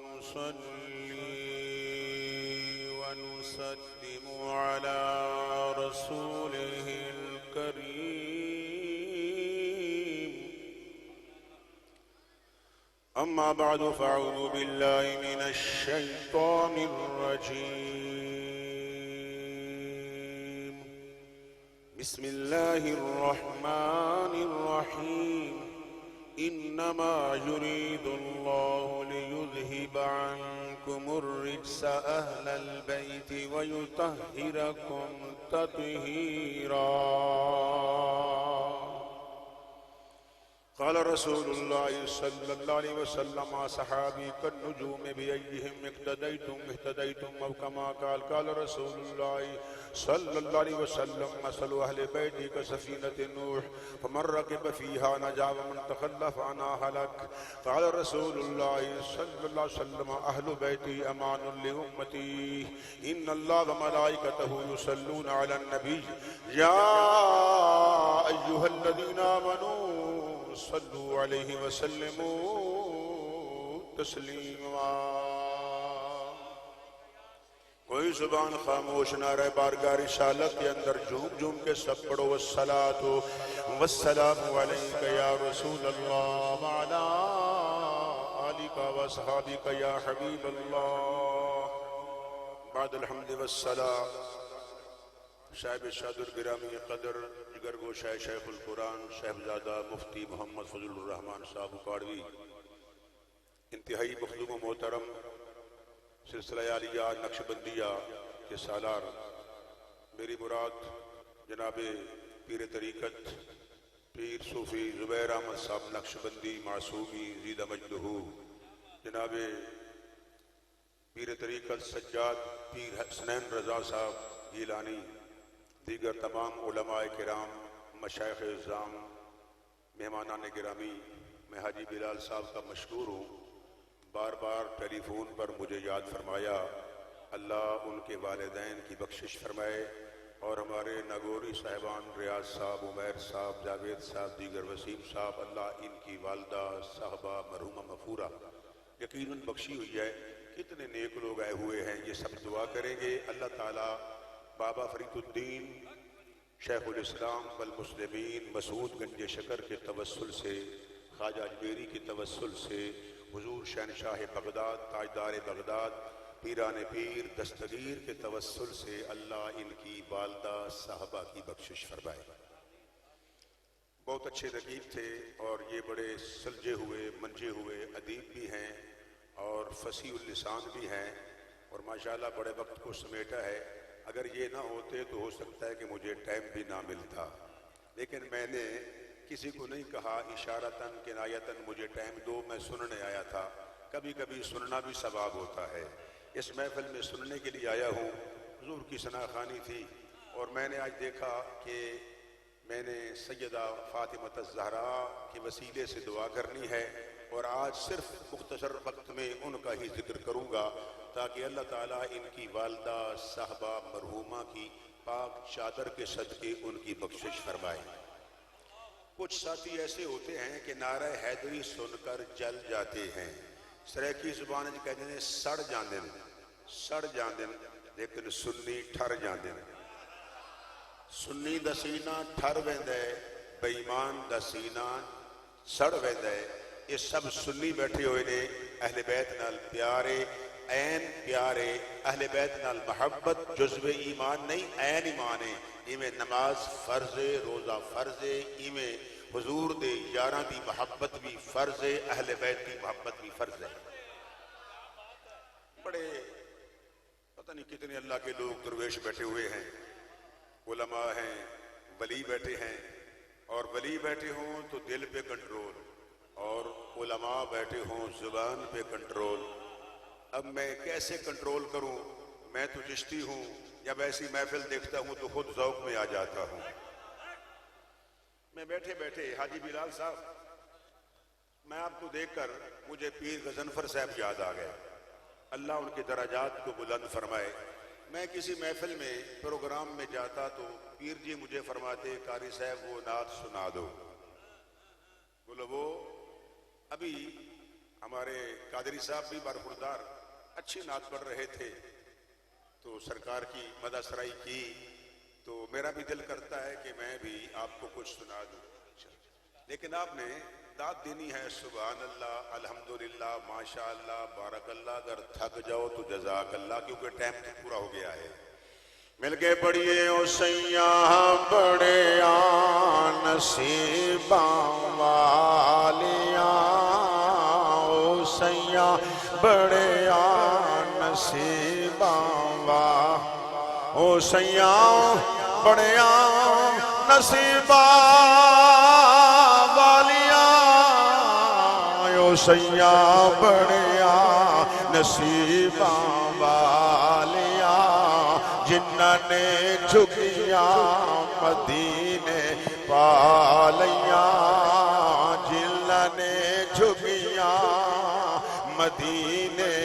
ونصلي ونسلم على رسوله الكريم. أما بعد فأعوذ بالله من الشيطان الرجيم. بسم الله الرحمن الرحيم. إنما يريد الله ليذهب عنكم الرجس أهل البيت ويطهركم تطهيرا. قال رسول الله صلى الله عليه وسلم صحابي كالنجوم بأيهم اقتديتم اهتديتم، أو كما قال رسول الله صلى الله عليه وسلم مثل أهل بيتي كسفينة نوح فمن ركب فيها نجا ومن تخلف عنها هلك. قال رسول الله صلى الله عليه وسلم أهل بيتي أمان لأمتي إن الله وملائكته يصلون على النبي يا أيها الذين آمنوا صلوا علیہ وسلموا تسلیما. کوئی زبان خاموش نہ رہے، بارگاہ رسالت کے اندر جھوم جھوم کے سب پڑھو والصلاة والسلام علیک یا رسول اللہ وعلا آلک واصحابک یا حبیب اللہ. بعد الحمد والصلاة صاحب صدر گرامی قدر جگر گوشہ شیخ القرآن صاحبزادہ مفتی محمد فضل الرحمن صاحب کاڑوی، انتہائی مخدوم و محترم سلسلہ عالیہ نقشبندیہ کے سالار، میری مراد جناب پیر طریقت پیر صوفی زبیر احمد صاحب نقشبندی معصومی زیدہ مجدہ، جناب پیر طریقت سجاد پیر حسنین رضا صاحب گیلانی، دیگر تمام علماء کرام، مشائخ اعظام، مہمانان گرامی، میں حاجی بلال صاحب کا مشکور ہوں. بار بار ٹیلی فون پر مجھے یاد فرمایا. اللہ ان کے والدین کی بخشش فرمائے، اور ہمارے ناگوری صاحبان ریاض صاحب، عمیر صاحب، جاوید صاحب، دیگر وسیم صاحب، اللہ ان کی والدہ صاحبہ مرحومہ مغفورہ یقیناً بخشی ہوئی ہے. کتنے نیک لوگ آئے ہوئے ہیں، یہ سب دعا کریں گے اللہ تعالیٰ بابا فرید الدین شیخ الاسلام والمسلمین مسعود گنج شکر کے توسل سے، خواجہ اجمیری کے توسل سے، حضور شہنشاہ بغداد تاجدار بغداد پیران پیر دستگیر کے توسل سے اللہ ان کی والدہ صاحبہ کی بخشش فرمائے. بہت اچھے رقیب تھے، اور یہ بڑے سلجھے ہوئے منجے ہوئے ادیب بھی ہیں اور فصیح اللسان بھی ہیں، اور ماشاءاللہ بڑے وقت کو سمیٹا ہے. اگر یہ نہ ہوتے تو ہو سکتا ہے کہ مجھے ٹائم بھی نہ ملتا، لیکن میں نے کسی کو نہیں کہا اشارتاً کنایتاً مجھے ٹائم دو، میں سننے آیا تھا. کبھی کبھی سننا بھی ثواب ہوتا ہے. اس محفل میں سننے کے لیے آیا ہوں. حضور کی ثنا خوانی تھی، اور میں نے آج دیکھا کہ میں نے سیدہ فاطمہ الزہراء کے وسیلے سے دعا کرنی ہے، اور آج صرف مختصر وقت میں ان کا ہی ذکر کروں گا تاکہ اللہ تعالیٰ ان کی والدہ صاحبہ مرحومہ کی پاک چادر کے صدقے ان کی بخشش فرمائے. کچھ ساتھی ایسے ہوتے ہیں کہ نعرہ حیدری سن کر جل جاتے ہیں. سریکی زبان کہتے ہیں سڑ جاندن، لیکن سنی ٹھر جاندن. سنی دا سینہ ٹھر ویندا ہے، بے ایمان دا سینہ سڑ ویندا ہے. یہ سب سنی بیٹھے ہوئے نے اہل بیت نال پیارے، عین پیارے، اہل بیت نال محبت جزو ایمان نہیں عین ایمان ہے. ایویں نماز فرض ہے، روزہ فرض ہے، ایویں حضور دے یاراں دی محبت بھی فرض ہے، اہل بیت کی محبت بھی فرض ہے. بڑے پتہ نہیں کتنے اللہ کے لوگ درویش بیٹھے ہوئے ہیں، علماء ہیں، ولی بیٹھے ہیں، اور ولی بیٹھے ہوں تو دل پہ کنٹرول، اور علماء بیٹھے ہوں زبان پہ کنٹرول. اب میں کیسے کنٹرول کروں؟ میں تو چشتی ہوں، جب ایسی محفل دیکھتا ہوں تو خود ذوق میں آ جاتا ہوں. میں بیٹھے بیٹھے حاجی بلال صاحب، میں آپ کو دیکھ کر مجھے پیر غضنفر صاحب یاد آ گئے. اللہ ان کے درجات کو بلند فرمائے. میں کسی محفل میں پروگرام میں جاتا تو پیر جی مجھے فرماتے قاری صاحب وہ نعت سنا دو. بولو وہ ابھی ہمارے قادری صاحب بھی برخوردار اچھی نعت پڑھ رہے تھے، تو سرکار کی مدح سرائی کی، تو میرا بھی دل کرتا ہے کہ میں بھی آپ کو کچھ سنا دوں، لیکن آپ نے داد دینی ہے سبحان اللہ، الحمدللہ، ماشاء اللہ، بارک اللہ۔ اگر تھک جاؤ تو جزاک اللہ، کیونکہ ٹائم تو پورا ہو گیا ہے۔ مل کے پڑھیے او سیاں بڑے نصیباں والیاں، او سیاں بڑے نصیباں والیاں، او سیاں بڑے نصیباں والیاں، او سیاں بڑے نصیباں والیاں، جنہاں نے جھکیاں مدینے پالیاں، جنہاں نے جھکیاں مدینے،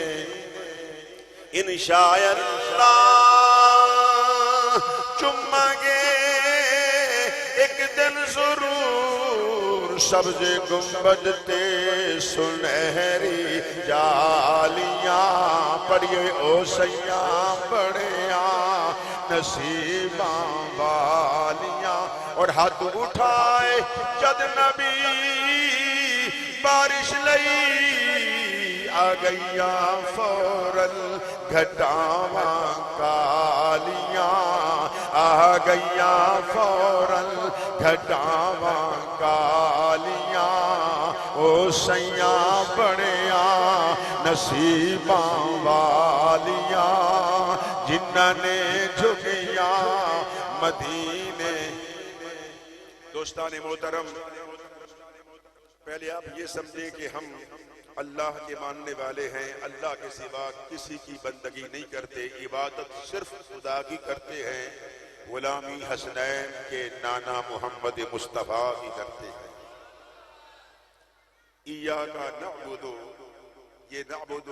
انشاءاللہ چمیں گے ایک دن ضرور، سبز گنبد تے سنہری جالیاں، پڑھیے او سیاں بڑے نصیباں والیاں۔ اور ہاتھ اٹھائے جد نبی بارش لئی، آ گئیاں فوراً گھٹاواں کالیاں، آ گئیاں فوراً گھٹاواں کالیاں، او سیاں بڑیاں نصیباں والیاں، جنہاں نے جھکیاں مدینے۔ دوستان محترم، پہلے آپ یہ سمجھیں کہ ہم اللہ کے ماننے والے ہیں، اللہ کے سوا کسی کی بندگی نہیں کرتے، عبادت صرف خدا کی کرتے ہیں، غلامی حسنین کے نانا محمد مصطفیٰ کی کرتے ہیں۔ ایاک نعبد، یہ نعبد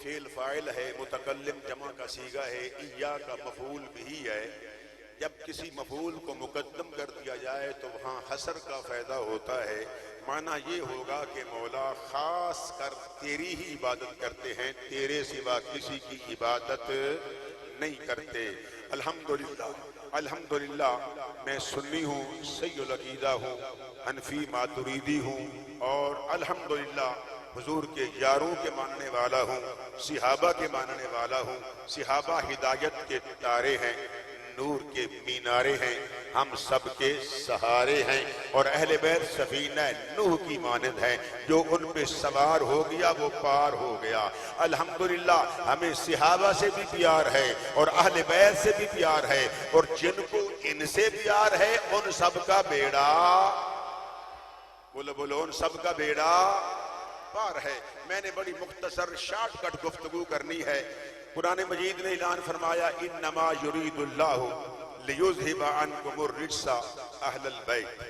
فعل فاعل ہے، متکلم جمع کا صیغہ ہے، ایاک مفعول بھی ہے۔ جب کسی مفعول کو مقدم کر دیا جائے تو وہاں حصر کا فائدہ ہوتا ہے، معنی یہ ہوگا کہ مولا خاص کر تیری ہی عبادت کرتے ہیں، تیرے سوا کسی کی عبادت نہیں کرتے۔ الحمدللہ الحمدللہ، میں سنی ہوں، سید العقیدہ ہوں، حنفی ماتریدی ہوں، اور الحمدللہ حضور کے یاروں کے ماننے والا ہوں، صحابہ کے ماننے والا ہوں۔ صحابہ ہدایت کے تارے ہیں، نور کے مینارے ہیں، ہم سب کے سہارے ہیں، اور اہل بیت سفینہ نوح کی مانند ہیں، جو ان پہ سوار ہو گیا وہ پار ہو گیا۔ الحمدللہ ہمیں صحابہ سے بھی پیار ہے اور اہل بیت سے بھی پیار ہے، اور جن کو ان سے پیار ہے ان سب کا بیڑا، بولو بولو، ان سب کا بیڑا پار ہے۔ میں نے بڑی مختصر شارٹ کٹ گفتگو کرنی ہے۔ قرآن مجید نے اعلان فرمایا انما یرید اللہ لیذہب عنکم الرجس اہل البیت۔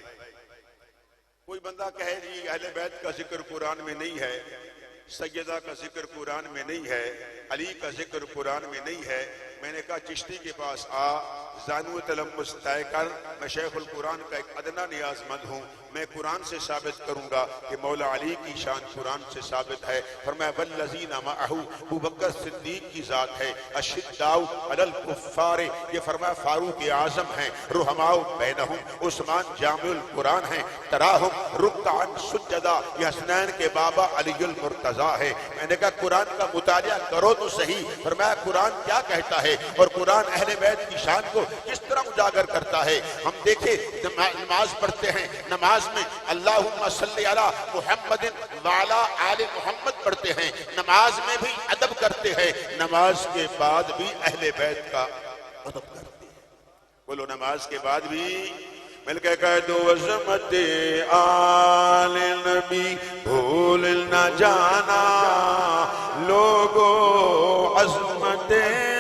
کوئی بندہ کہے جی اہل بیت کا ذکر قرآن میں نہیں ہے، سیدہ کا ذکر قرآن میں نہیں ہے، علی کا ذکر قرآن میں نہیں ہے۔ میں نے کہا چشتی کے پاس آ، زانو تلمس طے کر، میں شیخ القرآن کا ایک ادنا نیاز مند ہوں، میں قرآن سے ثابت کروں گا کہ مولا علی کی شان قرآن سے ثابت ہے۔ فرمایا والذین معہ، ابو بکر صدیق کی ذات ہے، اشداء علی الکفار، یہ فرمایا فاروق اعظم ہیں، رحماء بینہم، عثمان جامع القرآن ہیں، تراہم رکعا سجدا، یہ حسنین کے بابا علی المرتضیٰ ہے۔ میں نے کہا قرآن کا مطالعہ کرو تو صحیح۔ فرمایا قرآن کیا کہتا ہے اور قرآن اہل بیت کی شان کو کس طرح اجاگر کرتا ہے۔ ہم دیکھیں نماز پڑھتے ہیں، نماز میں اللہم صلی علی محمد وعلی آل محمد پڑھتے ہیں، نماز میں بھی ادب کرتے ہیں، نماز کے بعد بھی اہل بیت کا ادب کرتے ہیں۔ بولو نماز کے بعد بھی مل کے کہہ دو عظمت آل نبی بھول نہ جانا لوگو، عظمت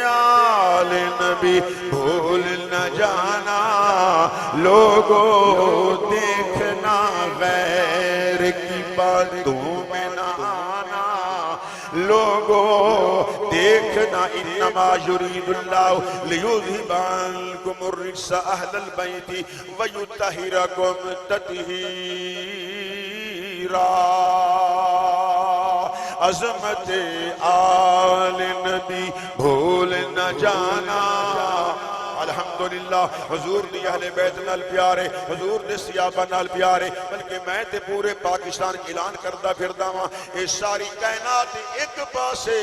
آل نبی بھول نہ جانا لوگو، دیکھنا غیر کی باتوں میں نہ آنا لوگو، دیکھنا انما یرید اللہ لیذہب عنکم الرجس اہل البیت ویطہرکم تطہیرا۔ عظمت آل نبی بھول نہ جانا الحمدللہ حضور دی اہل بیت نال پیارے حضور دے صحابہ نال پیارے بلکہ میں تے پورے پاکستان اعلان کردا پھردا واں اے ساری کائنات ایک پاسے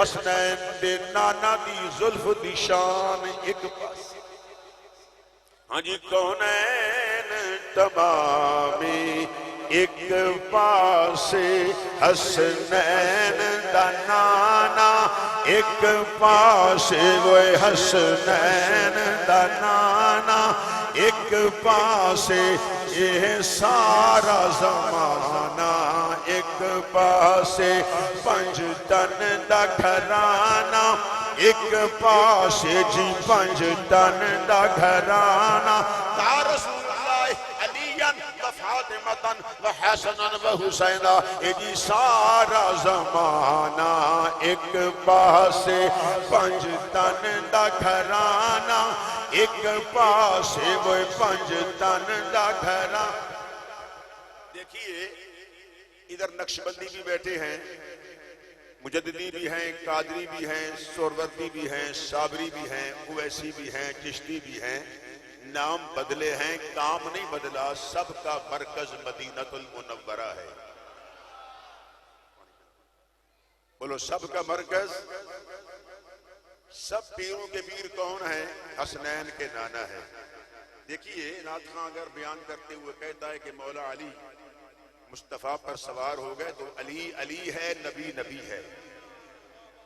حسنین دے نانا دی زلف دی شان ایک پاسے ہاں جی کونین تمامی ایک پاسے حسنین دا نانا ایک پاسے وہ حسنین دا نانا ایک پاسے یہ سارا زمانہ ایک پاسے پنج تن دا گھرانا ایک پاسے جی پنج تن دا گھرانا تا رسول اللہ علیاً و فاطمتاً و حسناً و حسینہ یہ جی سارا زمانہ ایک پاسے پنج تن دا گھرانا ایک پاسے وہ پنج تن دا گھرانا دیکھیے ادھر نقشبندی بھی بیٹھے ہیں مجددی بھی ہیں قادری بھی ہیں سہروردی بھی ہیں صابری بھی ہیں اویسی بھی ہیں چشتی بھی ہیں نام بدلے ہیں کام نہیں بدلا سب کا مرکز مدینہ المنورہ ہے بولو سب کا مرکز سب پیروں کے پیر کون ہیں حسنین کے نانا ہے دیکھیے نعت خواں اگر بیان کرتے ہوئے کہتا ہے کہ مولا علی مصطفیٰ پر سوار ہو گئے تو علی علی ہے نبی نبی ہے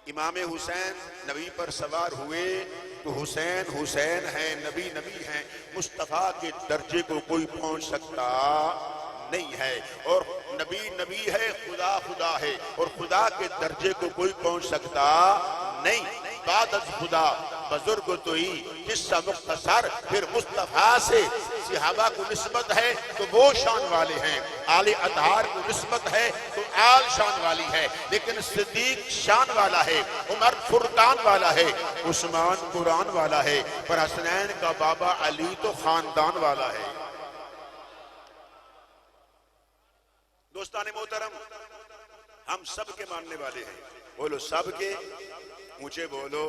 امام حسین نبی پر سوار ہوئے تو حسین حسین ہے نبی نبی ہیں مصطفیٰ کے درجے کو کوئی پہنچ سکتا نہیں ہے اور نبی نبی ہے خدا خدا ہے اور خدا کے درجے کو کوئی پہنچ سکتا نہیں بعد از خدا بزرگ تو ہی قصہ مختصر پھر مصطفیٰ سے صحابہ کو نسبت ہے تو وہ شان والے ہیں آل اطہار کو نسبت ہے تو آل شان والی ہے لیکن صدیق شان والا ہے عمر فرقان والا ہے عثمان قرآن والا ہے پر حسنین کا بابا علی تو خاندان والا ہے دوستان محترم ہم سب کے ماننے والے ہیں بولو سب کے مجھے بولو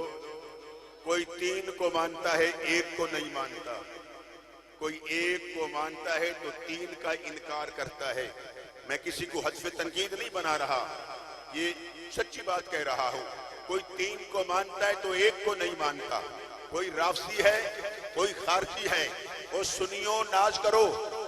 کوئی تین کو مانتا ہے ایک کو نہیں مانتا کوئی ایک کو مانتا ہے تو تین کا انکار کرتا ہے میں کسی کو حذف تنقید نہیں بنا رہا یہ سچی بات کہہ رہا ہوں کوئی تین کو مانتا ہے تو ایک کو نہیں مانتا کوئی رافضی ہے کوئی خارجی ہے وہ سنیو ناز کرو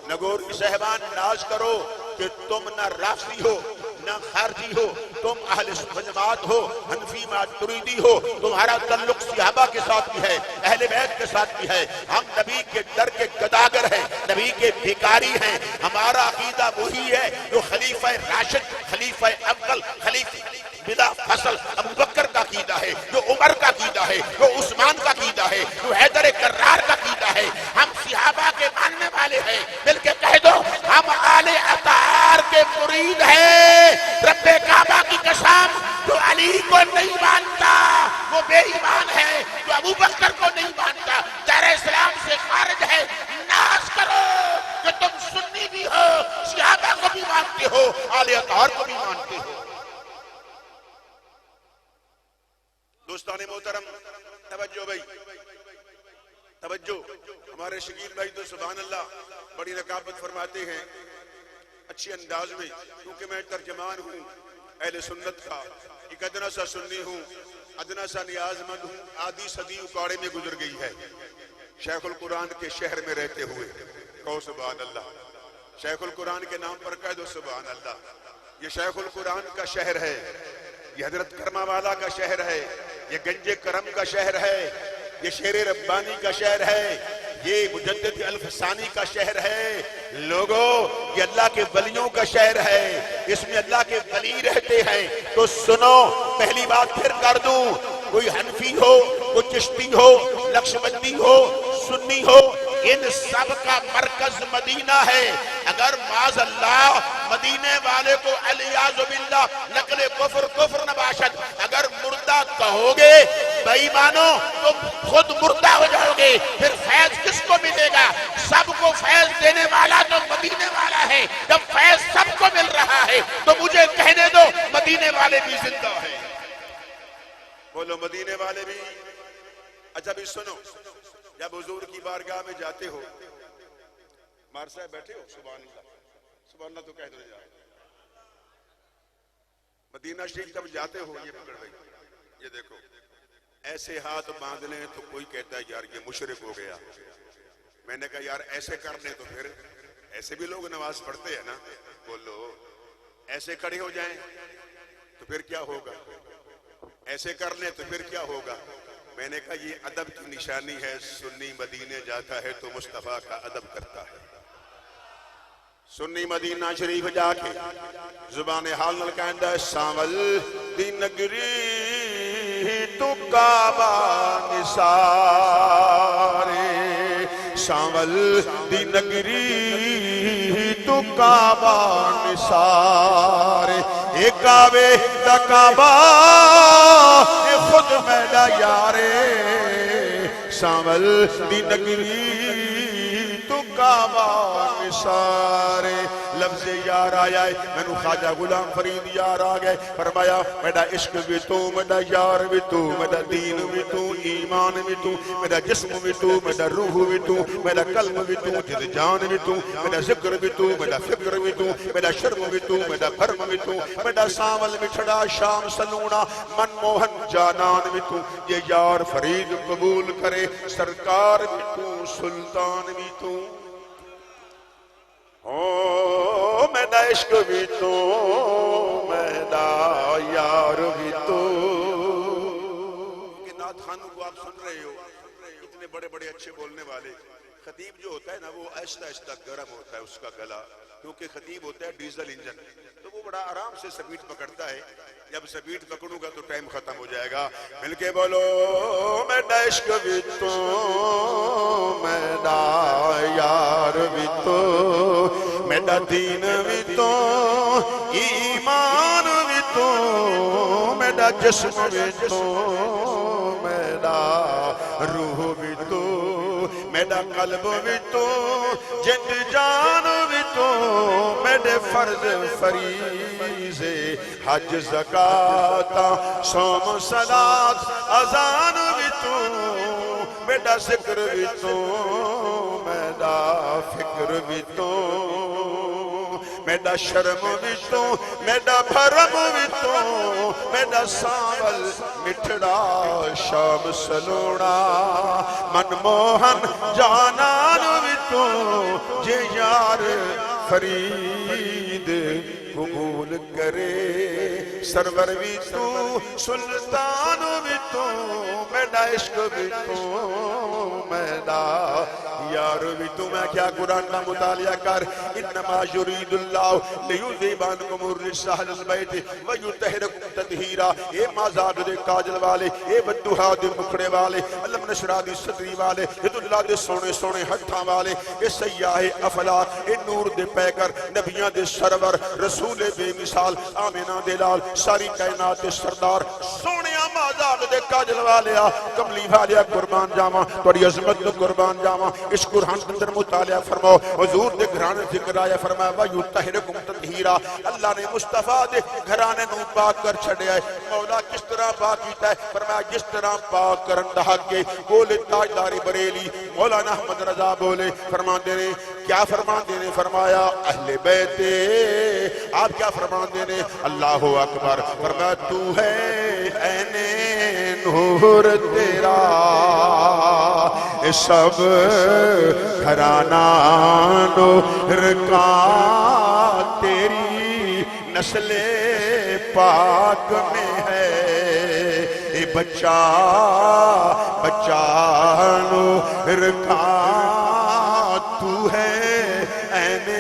نگور کی صاحبان ناز کرو کہ تم نہ رافضی ہو نہ خارجی ہو تم اہل جماعت ہو حنفی ماتریدی ہو تمہارا تعلق صحابہ کے ساتھ بھی ہے اہل بیت کے ساتھ بھی ہے ہم نبی کے در کے گداگر ہیں نبی کے بھکاری ہیں ہمارا عقیدہ وہی ہے جو خلیفہ راشد خلیفہ اول خلیفہ بلا فصل ابو بکر کا عقیدہ ہے جو عمر کا عقیدہ ہے جو عثمان کا عقیدہ ہے جو حیدر کرار کا عقیدہ ہے ہم صحابہ کے ماننے والے ہیں مل کے کہہ دو ہم آل اطہار کے مرید ہیں رب کعبہ کی قسم جو علی کو نہیں مانتا وہ بے ایمان ہے جو ابو بکر کو نہیں مانتا دار اسلام سے خارج ہے ناز کرو کہ تم سنی بھی ہو صحابہ کو بھی مانتے ہو آل اطہار کو بھی مانتے ہو دوستان محترم توجہ بھائی توجہ ہمارے شکیل بھائی تو سبحان اللہ بڑی رکابت فرماتے ہیں اچھے انداز میں کیونکہ میں ترجمان ہوں اہل سنت کا ایک ادنا سا سنی ہوں ادنا سا نیاز مند ہوں آدھی صدی اکاڑے میں گزر گئی ہے شیخ القرآن کے شہر میں رہتے ہوئے کہو سبحان اللہ شیخ القرآن کے نام پر کہہ دو سبحان اللہ یہ شیخ القرآن کا شہر ہے یہ حضرت کرما والا کا شہر ہے یہ گنج کرم کا شہر ہے یہ شیر ربانی کا شہر ہے یہ مجدد الفسانی کا شہر ہے لوگوں یہ اللہ کے ولیوں کا شہر ہے اس میں اللہ کے ولی رہتے ہیں تو سنو پہلی بات پھر کر دوں کوئی حنفی ہو کوئی چشتی ہو نقشبندی ہو سنی ہو ان سب کا مرکز مدینہ ہے اگر معاذ اللہ مدینے والے کو علیاذ باللہ نقل کفر نباشد اگر مردہ کہو گے بے ایمانو تو خود مردہ ہو جاؤ گے پھر فیض کس کو ملے گا سب کو فیض دینے والا تو مدینے والا ہے جب فیض سب کو مل رہا ہے تو مجھے کہنے دو مدینے مدینے والے بھی زندہ ہیں. بولو مدینے والے بھی. اچھا بھی سنو، جب حضور کی بارگاہ میں جاتے ہو، مار صاحب بیٹھے ہو، سبحان اللہ سبحان اللہ تو کہہ دو جائے. مدینہ شریف جب جاتے ہو، یہ پکڑ بھائی، یہ دیکھو ایسے ہاتھ باندھ لیں تو کوئی کہتا ہے یار یہ مشرک ہو گیا. میں نے کہا یار ایسے کر لیں تو پھر ایسے بھی لوگ نماز پڑھتے ہیں نا. بولو ایسے کھڑے ہو جائیں تو پھر کیا ہوگا، ایسے کر لیں تو پھر کیا ہوگا. میں نے کہا یہ ادب کی نشانی ہے. سنی مدینے جاتا ہے تو مصطفیٰ کا ادب کرتا ہے. سنی مدینہ شریف جا کے زبان حال نل کہندا ہے سانول دی نگری تو کعبہ نثارے. سانول دی نگری تو کعبہ نثارے. اے کعبے دا کعبہ اے خود میرا یارے. سانول دی نگری تو کعبہ نثارے. لفظ یار آیا ہے، میں نے خواجہ غلام فرید یار آ گئے. فرمایا میرا عشق بھی تو، میرا یار بھی تو، میرا دین بھی تو، ایمان بھی تو، میرا جسم بھی تو، میرا روح بھی تو، میرا قلب بھی تو، جد جان بھی تو، میرا ذکر بھی تو، میرا فکر بھی تو، میرا شرم بھی تو، میرا بھرم بھی تو، میرا ساول بچھڑا شام سلونا من موہن جانان بھی تو. یہ یار فرید قبول کرے. سرکار بھی تو، سلطان بھی تو. او میرا عشق بھی تو، میرا یار بھی تو. کہ نعت خانوں کو آپ سن رہے ہو، اتنے بڑے بڑے اچھے بولنے والے. خطیب جو ہوتا ہے نا وہ آہستہ آہستہ گرم ہوتا ہے اس کا گلا، کیونکہ خطیب ہوتا ہے ڈیزل انجن، تو وہ بڑا آرام سے سپیٹ پکڑتا ہے. جب سپیٹ پکڑوں گا تو ٹائم ختم ہو جائے گا. مل کے بولو میرا عشق بھی تو، میرا یار بھی تو، میرا دین بھی تو، ایمان بھی تو، میرا جسم بھی تو، میرا روح بھی تو، میرا قلب بھی تو، جد جان بھی تو، میرے فرض فریضے حج زکاة صوم صلاۃ اذان بھی تو، میرا ذکر بھی تو، میرا فکر بھی تو، میرا شرم بھی تو، میرا بھرم بھی تو، میرا ساول مٹھڑا شام سلوڑا من موہن جانان بھی تو. جے یار فرید قبول کرے. سرور بھی تو، سلطان بھی تو، میرا عشق بھی تو، میرا یار بھی تو. میں کیا قرآن کا مطالعہ کر. انما یرید اللہ لیذہب عنکم الرجس اہل البیت ویطہرکم تطہیرا. اے مازاد دے کاجل والے، اے بدوہا دے مکھڑے والے، علم نشرہ دی صدری والے، ید اللہ دے سونے سونے ہتھاں والے، اے سیاہ افلاک، اے نور دے پیکر، نبیاں دے سرور، رسول بے مثال، آمینہ دے لال، ساری کائنات دے سردار، سونیا مازاد دے کاجل والیا، کملی والیا قربان جاواں، توڑی عظمت دے قربان جاواں. اس قرآن اندر مطالعہ فرماؤ. حضور دے گھرانے ذکر آیا، فرمایا وَيُطَّهِرَكُمْ تَطْهِيرًا. اللہ نے مصطفیٰ دے گھرانے نو پاک کر چھڑے آئے. مولا کس طرح پاک کیتا ہے؟ فرمایا جس طرح پاک کرن دا حق کے. بولے تاجدار بریلی مولانا احمد رضا بولے فرمان دے رہے. کیا فرمان دے رہے؟ فرمایا اہل بیت. آپ کیا فرمان دے رہے؟ اللہ اکبر. فرمایا تو ہے عین نور تیرا، سب گھرانہ نور کا تیری نسل پاک میں ہے. اے بچہ بچہ نور کا تو ہے عین.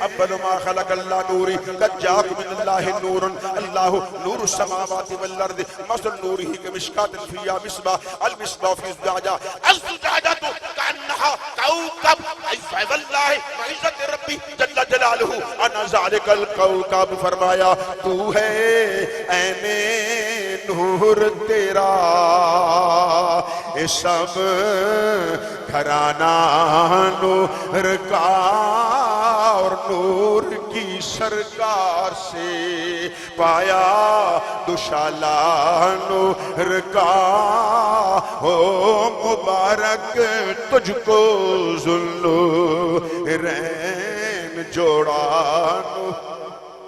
اول ما خلق اللہ نوری قد جاءکم من اللہ نور. اللہ نور السماوات والارض مثل نورہ کمشکاۃ فیہا مصباح المصباح فی زجاجہ الزجاجہ کانہا کوكب. واللہ وعزت ربی جل جلالہ انا ذالک الکوكب. فرمایا تو ہے عین نور تیرا، سب گھرانہ نور کا اور نور کی سرکار سے پایا دوشالہ نور کا ہو مبارک تجھ کو ذوالنورین جوڑا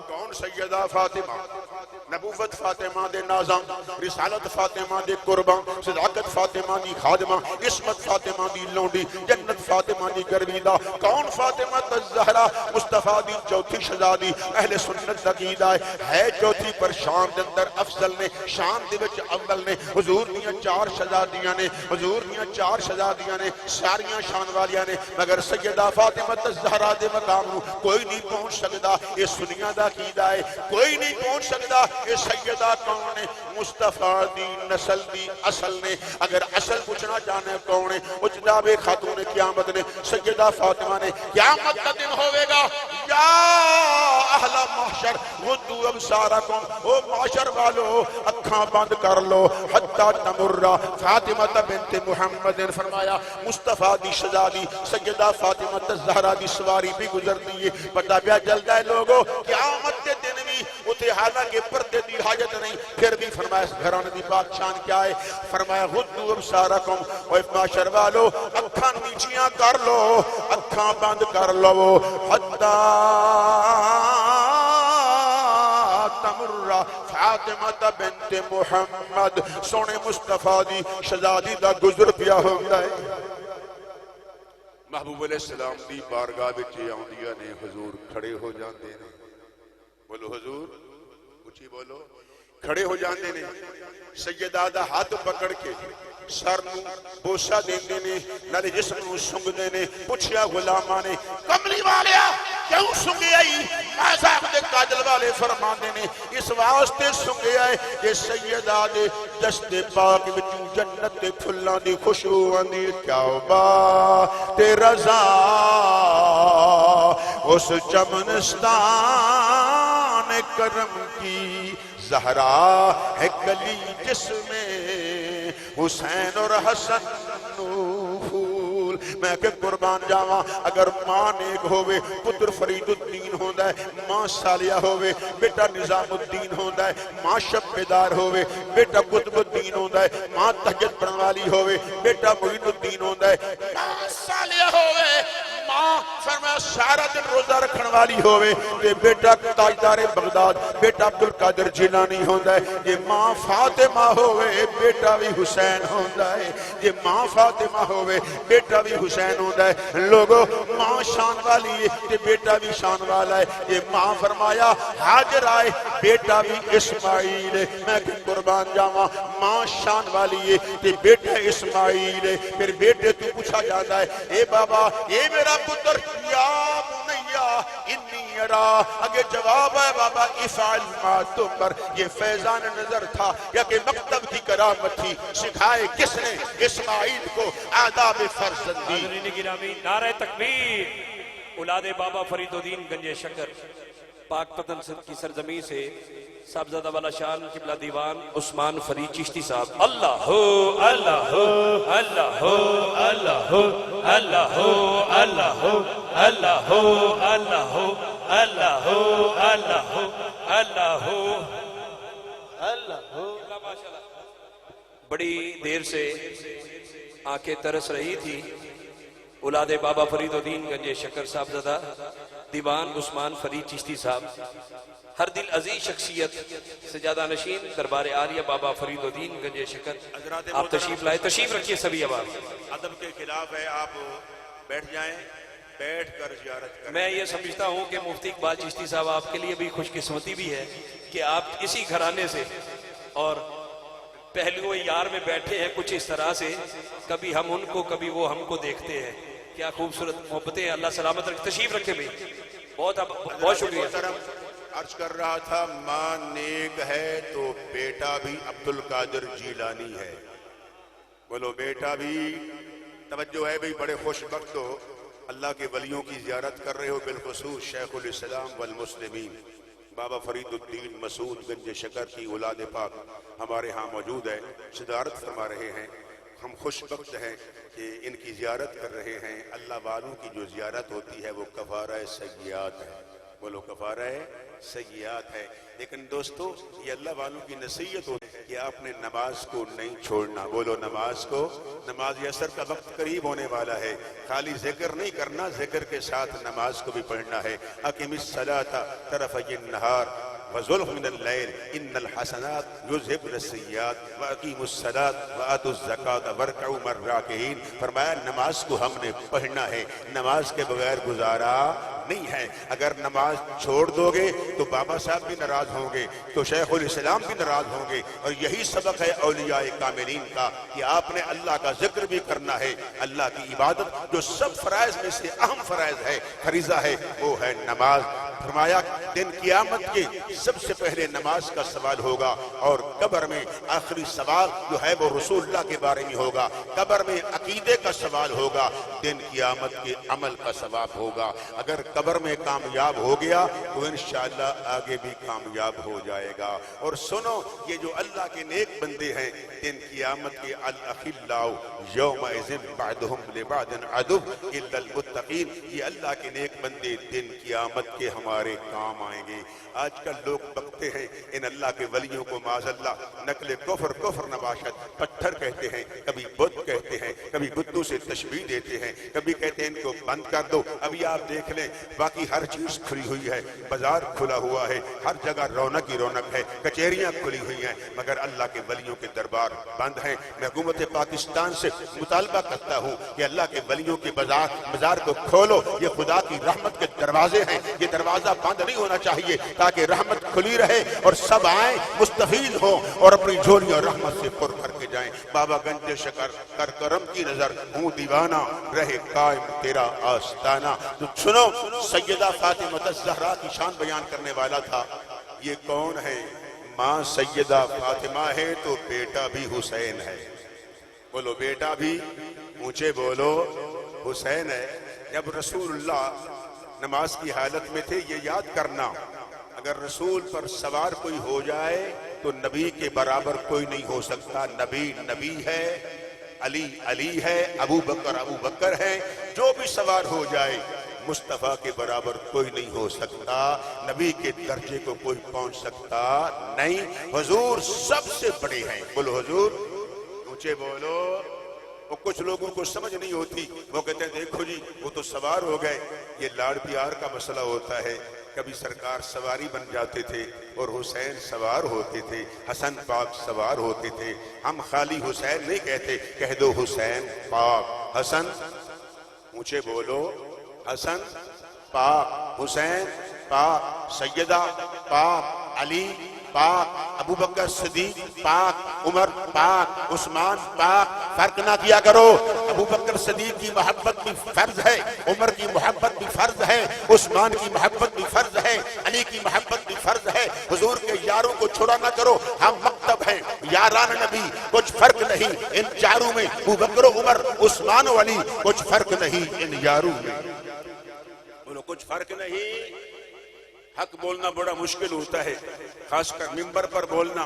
کون سیدہ فاطمہ نبوت فاطمہ دے نازاں رسالت فاطمہ دے قرباں صداقت فاطمہ دی خادمہ عصمت فاطمہ دی لونڈی جنت فاطمہ دی گرویدہ کون فاطمہ الزہرا مصطفیٰ دی چوتھی شہزادی اہل سنت عقیدہ ہے چوتھی پر شان دے اندر افضل نے شان دے وچ اول نے حضور دیاں چار شہزادیاں نے حضور دیاں چار شہزادیاں نے ساریاں شان والیاں نے مگر سیدہ فاطمہ الزہرا دے مقام نو کوئی نہیں پہنچ سکدا یہ سنیاں دا عقیدہ ہے کوئی نہیں پہنچ سکدا یہ سیدہ کون ہے مصطفیٰ دی نسل دی اصل نے اگر اصل پوچھنا چاہنے کون ہے اجداب خاتون قیامت نے سیدہ فاطمہ نے قیامت کا دن ہوئے گا یا اہل محشر غدو ابصارکم او معاشر والو اکھاں بند کر لو حتی تمرہ فاطمہ بنت محمد نے فرمایا مصطفیٰ دی شہزادی سیدہ فاطمہ الزہرا دی سواری بھی گزرتی ہے پتہ بیا جلدہ ہے لوگو قیامت کے دن بھی اتے حالانکہ پردے دی حاجت نہیں پھر بھی فرمایا اس گھرانے دی بات شان کیا ہے فرمایا غدو ابصارکم او معاشر والو اکھاں نیچیاں کر لو اکھاں بند کر لو حتی تمرہ فاطمہ بنت محمد سونے مصطفیٰ دی شہزادی دا گزر پیا ہوتا ہے محبوب علیہ السلام دی بارگاہ بچے آندیاں نے حضور کھڑے ہو جاندے نے بولو حضور اچھی بولو کھڑے ہو جاندے نے سیدہ دا ہاتھ پکڑ کے سر نو بوسا دیندے نے نالے جسم نو سنگ دینے پوچھیا غلامہ نے کملی والیا کیوں سنگے آئی آزاد دے کاجل والے فرما دینے اس واسطے سنگے آئے کہ سیدہ دے دست پاک بچوں جنت دے پھلاں دی خوشبو آندی کیا با تے رضا اس چمنستان کرم کی زہرا ہے کلی جس میں حسین اور حسن پھول میں کہ قربان جاواں اگر ماں نیک ہوئے پتر فرید الدین ہوندہ ہے ماں صالحہ ہوئے بیٹا نظام الدین ہوندہ ہے ماں شب بیدار ہوئے بیٹا قطب الدین ہوندہ ہے ماں تہجد پڑھنوالی ہوئے بیٹا معین الدین ہوندہ ہے ماں صالحہ ہوئے ماں فرمایا سارا دن روزہ رکھن والی ہوئے تے بیٹا تاجدار بغداد بیٹا عبدالقادر جیلانی ہوندہ ہے یہ ماں فاطمہ ہوئے بیٹا بھی حسین ہوندہ ہے یہ ماں فاطمہ ہوئے بیٹا بھی حسین ہوندہ ہے لوگوں ماں شان والی ہے تے بیٹا بھی شان والا ہے یہ ماں فرمایا حاجر آئے بیٹا بھی اسماعیل ہے میں کہ قربان جاواں ماں شان والی ہے تے بیٹا اسماعیل ہے پھر بیٹے تو پوچھا جاتا ہے اے بابا اے میرا پتر یا بنیا انی ارا اگر جواب ہے بابا افعل ما تمر یہ فیضان نظر تھا یا کہ مکتب کی کرامت تھی سکھائے کس نے اسماعیل کو آداب فرزندی حضرین گرامی نعرہ تکبیر اولاد بابا فرید الدین گنج شکر پاک پتن کی سرزمین سے صاحبزادہ والا شان قبلہ دیوان عثمان فرید چشتی صاحب اللہ ہو اللہ ہو اللہ ہو اللہ ہو اللہ ہو اللہ ہو اللہ ہو اللہ ہو اللہ ہو اللہ ہو اللہ ہو اللہ ہو بڑی دیر سے آنکھیں ترس رہی تھی اولاد بابا فرید الدین گنج شکر صاحبزادہ دیوان عثمان فرید چشتی صاحب ہر دل عزیز شخصیت سجادہ نشین دربار عالیہ بابا فرید الدین گنج شکر آپ تشریف لائے تشریف رکھیے سبھی آباد ادب کے خلاف ہے آپ بیٹھ جائیں بیٹھ کر زیارت کریں میں یہ سمجھتا ہوں کہ مفتی اقبال چشتی صاحب آپ کے لیے بھی خوش قسمتی بھی ہے کہ آپ اسی گھرانے سے اور پہلوئے یار میں بیٹھے ہیں کچھ اس طرح سے کبھی ہم ان کو کبھی وہ ہم کو دیکھتے ہیں کیا خوبصورت محبتیں اللہ سلامت رکھ تشریف رکھے بھی بہت شکریہ عرض کر رہا تھا ماں نیک ہے تو بیٹا بھی عبدالقادر جیلانی ہے بولو بیٹا بھی توجہ ہے بھئی بڑے خوش وقت ہو اللہ کے ولیوں کی زیارت کر رہے ہو بالخصوص شیخ الاسلام والمسلمین بابا فرید الدین مسعود گنج شکر کی اولاد پاک ہمارے ہاں موجود ہے صدارت فرما رہے ہیں ہم خوش وقت ہیں کہ ان کی زیارت کر رہے ہیں اللہ والوں کی جو زیارت ہوتی ہے وہ کفارہ سیئات ہے بولو کفارہ سیئات ہے. لیکن دوستو یہ اللہ والوں کی نصیحت ہوتی ہے کہ آپ نے نماز کو نہیں چھوڑنا. بولو نماز کو. نماز عصر کا وقت قریب ہونے والا ہے. خالی ذکر نہیں کرنا, ذکر کے ساتھ نماز کو بھی پڑھنا ہے. اقم الصلاۃ طرفی النہار وزلف من اللیل ان الحسنات یذہبن السیئات واقیموا الصلاۃ وآتوا الزکاۃ وارکعوا مع الراکعین. فرمایا نماز کو ہم نے پڑھنا ہے, نماز کے بغیر گزارا نہیں ہے. اگر نماز چھوڑ دو گے تو بابا صاحب بھی ناراض ہوں گے, تو شیخ الاسلام بھی ناراض ہوں گے. اور یہی سبق ہے اولیاء کاملین کا کہ آپ نے اللہ کا ذکر بھی کرنا ہے. اللہ کی عبادت جو سب فرائض میں سے اہم فرائض ہے, فریضہ ہے, وہ ہے نماز. فرمایا دن قیامت کے سب سے پہلے نماز کا سوال ہوگا, اور قبر میں آخری سوال جو ہے وہ رسول اللہ کے بارے میں ہوگا. قبر میں عقیدے کا سوال ہوگا, دن قیامت کے عمل کا ثواب ہوگا. اگر قبر میں کامیاب ہو گیا تو انشاءاللہ آگے بھی کامیاب ہو جائے گا. اور سنو, یہ جو اللہ کے نیک بندے ہیں, دن قیامت کے الاخلاء یومئذ بعضهم لبعض عدو الا المتقین, یہ اللہ کے نیک بندے دن قیامت کے ہمارے کام آئیں گے. آج کل لوگ بکتے ہیں ان اللہ کے ولیوں کو, معاذ اللہ نقل کفر نباشت, پتھر کہتے ہیں, کبھی بت کہتے ہیں, کبھی بدھو سے تشبیہ دیتے ہیں, کبھی کہتے ہیں ان کو بند کر دو. ابھی آپ دیکھ لیں باقی ہر چیز کھلی ہوئی ہے, بازار کھلا ہوا ہے, ہر جگہ رونق ہی رونق ہے, کچہریاں کھلی ہوئی ہیں, مگر اللہ کے ولیوں کے دربار بند ہیں. میں حکومت پاکستان سے مطالبہ کرتا ہوں کہ اللہ کے ولیوں کے بازار کو کھولو. یہ خدا کی رحمت کے دروازے ہیں, یہ دروازہ بند نہیں ہونا چاہیے تاکہ رحمت کھلی رہے اور سب آئیں, مستفید ہوں اور اپنی جھولیاں رحمت سے پر کر کے جائیں. بابا گنج شکر کر کرم کی نظر, ہوں دیوانہ رہے قائم تیرا آستانہ. تو سنو, سیدہ فاطمہ الزہرا کی شان بیان کرنے والا تھا. یہ کون ہے؟ ماں سیدہ فاطمہ ہے تو بیٹا بھی حسین ہے. بولو بیٹا بھی, اونچے بولو, حسین ہے. جب رسول اللہ نماز کی حالت میں تھے, یہ یاد کرنا, اگر رسول پر سوار کوئی ہو جائے تو نبی کے برابر کوئی نہیں ہو سکتا. نبی نبی ہے, علی علی ہے, ابو بکر ہے. جو بھی سوار ہو جائے مصطفیٰ کے برابر کوئی نہیں ہو سکتا, نبی کے درجے کو کوئی پہنچ سکتا نہیں. حضور سب سے بڑے ہیں. بولو حضور, اونچے بولو. وہ کچھ لوگوں کو سمجھ نہیں ہوتی, وہ کہتے ہیں دیکھو جی وہ تو سوار ہو گئے. یہ لاڑ پیار کا مسئلہ ہوتا ہے. کبھی سرکار سواری بن جاتے تھے اور حسین سوار ہوتے تھے, حسن پاک سوار ہوتے تھے. ہم خالی حسین نہیں کہتے, کہہ دو حسین پاک, حسن, اونچے بولو, حسن پاک, حسین پاک, سیدہ پاک, علی پاک, ابو بکر صدیق پاک, عمر پاک, عثمان پاک. فرق نہ کیا کرو. ابو بکر صدیق کی محبت بھی فرض ہے, عمر کی محبت بھی فرض ہے, عثمان کی محبت بھی فرض ہے, علی کی محبت بھی فرض ہے. حضور کے یاروں کو چھوڑا نہ کرو. ہم مکتب ہیں, یاران نبی, کچھ فرق نہیں ان چاروں میں. ابو بکر, عمر, عثمان و علی, کچھ فرق نہیں ان یاروں میں. بولو کچھ فرق نہیں. حق بولنا بڑا مشکل ہوتا ہے, خاص کر منبر پر بولنا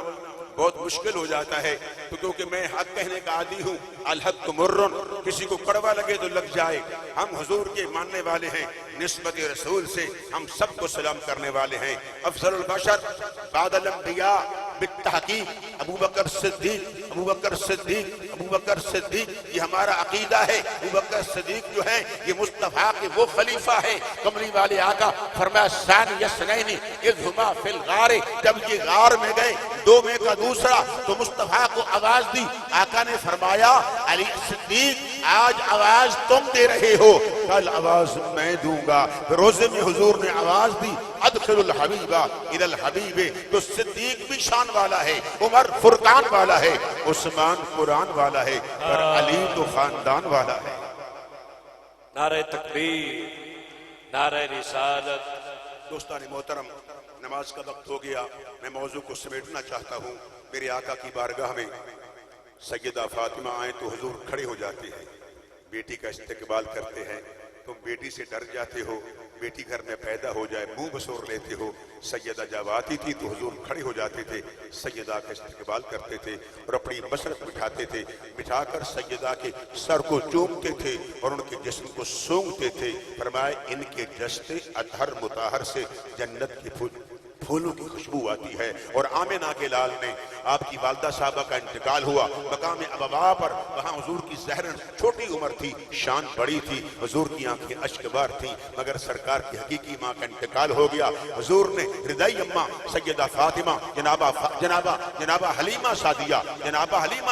بہت مشکل ہو جاتا ہے. تو کیونکہ میں حق کہنے کا عادی ہوں, الحق مرن, کسی کو کڑوا لگے تو لگ جائے. ہم حضور کے ماننے والے ہیں, نسبت رسول سے ہم سب کو سلام کرنے والے ہیں. افضل البشر بعد الانبیاء بالتحقیق ابو بکر صدیق, ابو بکر صدیق, ابو بکر صدیق, یہ ہمارا عقیدہ ہے. ابو بکر صدیق جو ہے یہ مصطفیٰ کے وہ خلیفہ ہے. کملی والے آقا فرمایا ثانی اثنین اذ ہما فی الغار, جب یہ غار میں گئے, دو میں کا دوسرا, تو مصطفیٰ کو آواز دی. آقا نے فرمایا علی صدیق آج آواز تم دے رہے ہو, کل آواز میں دوں گا. روزے میں حضور نے آواز دی ادخل الحبیب الی الحبیب. تو صدیق بھی شان والا ہے, عمر فرقان والا ہے, عثمان قرآن والا ہے, اور علی تو خاندان والا ہے. نعرہ تکبیر, نعرہ رسالت. دوستان محترم, نماز کا وقت ہو گیا. میں موضوع کو سمیٹنا چاہتا ہوں. میرے آقا کی بارگاہ میں سیدہ فاطمہ آئیں تو حضور کھڑے ہو جاتے ہیں, بیٹی کا استقبال کرتے ہیں. تم بیٹی سے ڈر جاتے ہو, بیٹی گھر میں پیدا ہو جائے منہ بسور لیتے ہو. سیدہ جب آتی تھی تو حضور کھڑے ہو جاتے تھے, سیدہ کا استقبال کرتے تھے اور اپنی بصرت بٹھاتے تھے. بٹھا کر سیدہ کے سر کو چومتے تھے اور ان کے جسم کو سونگتے تھے. فرمائے ان کے جستے اطہر مطہر سے جنت کے پھولوں کی خوشبو آتی ہے. اور آمنہ کے لال میں آپ کی والدہ صاحبہ کا انتقال ہوا مقام ابوا پر, وہاں حضور کی زہرن چھوٹی عمر تھی, شان بڑی تھی, حضور کی آنکھیں اشک بار تھی, مگر سرکار کی حقیقی ماں کا انتقال ہو گیا. حضور نے رضائی اماں سیدہ فاطمہ جنابہ حلیمہ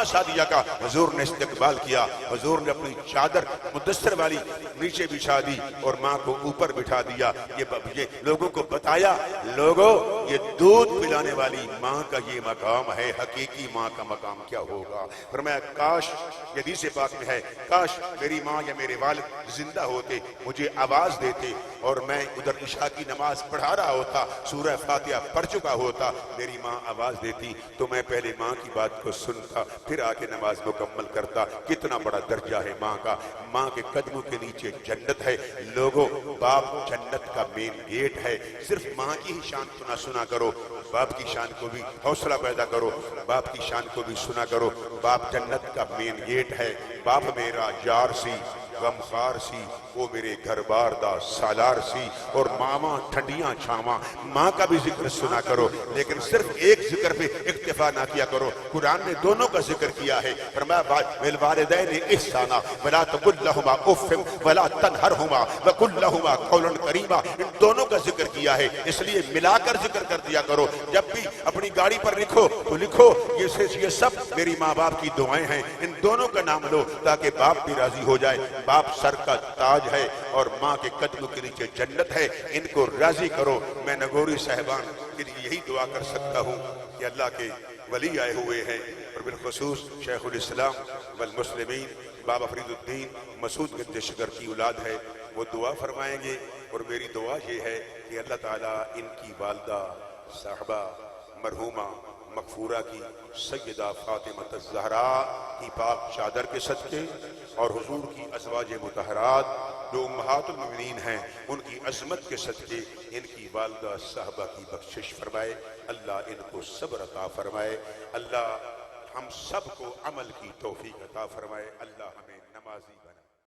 سعدیہ کا حضور نے استقبال کیا. حضور نے اپنی چادر مدثر والی نیچے بچھا دی اور ماں کو اوپر بٹھا دیا. یہ لوگوں کو بتایا, لوگوں یہ دودھ پلانے والی ماں کا یہ مقام ہے, حقیقی ماں کا مقام کیا ہوگا. فرمایا کاش, یہ حدیث پاک میں ہے, کاش میری ماں یا میرے والد زندہ ہوتے, مجھے آواز دیتے اور میں ادھر عشاء کی نماز پڑھا رہا ہوتا, سورہ فاتحہ پڑھ چکا ہوتا, میری ماں آواز دیتی تو میں پہلے ماں کی بات کو سنتا پھر آ کے نماز مکمل کرتا. کتنا بڑا درجہ ہے ماں کا. ماں کے قدموں کے نیچے جنت ہے. لوگوں, باپ جنت کا مین گیٹ ہے. صرف ماں کی ہی شان کو نہ سنا کرو, باپ کی شان کو بھی حوصلہ پیدا کرو, باپ کی شان کو بھی سنا کرو. باپ جنت کا مین گیٹ ہے. باپ میرا یار سی غمخوار سی, وہ میرے گھر بار دا سالار سی, اور ماما ٹھنڈیاں چھاواں. ماں کا بھی ذکر سنا کرو, لیکن صرف ایک ذکر پہ اکتفا نہ کیا کرو. قرآن نے دونوں کا ذکر کیا ہے. فرمایا بالوالدین احسانا ولا تقل لہما اف ولا تنہرہما وقل لہما قولا کریما. ان دونوں کا ذکر کیا ہے, اس لیے ملا کر ذکر کر دیا کرو. جب بھی اپنی گاڑی پر لکھو تو لکھو یہ سب میری ماں باپ کی دعائیں ہیں. ان دونوں کا نام لو تاکہ باپ بھی راضی ہو جائے. باپ سر کا تاج ہے اور ماں کے قدموں کے نیچے جنت ہے. ان کو راضی کرو. میں نگوری صاحبان کے لیے یہی دعا کر سکتا ہوں کہ اللہ کے ولی آئے ہوئے ہیں, اور بالخصوص شیخ الاسلام والمسلمین بابا فرید الدین مسعود گنج شکر کی اولاد ہے, وہ دعا فرمائیں گے. اور میری دعا یہ ہے کہ اللہ تعالیٰ ان کی والدہ صاحبہ مرحومہ مغفورہ کی سیدہ فاطمہ الزہراء کی پاک چادر کے صدقے اور حضور کی ازواج مطہرات جو امہات المؤمنین ہیں ان کی عظمت کے صدقے ان کی والدہ صاحبہ کی بخشش فرمائے. اللہ ان کو صبر عطا فرمائے. اللہ ہم سب کو عمل کی توفیق عطا فرمائے. اللہ ہمیں نمازی بنائے.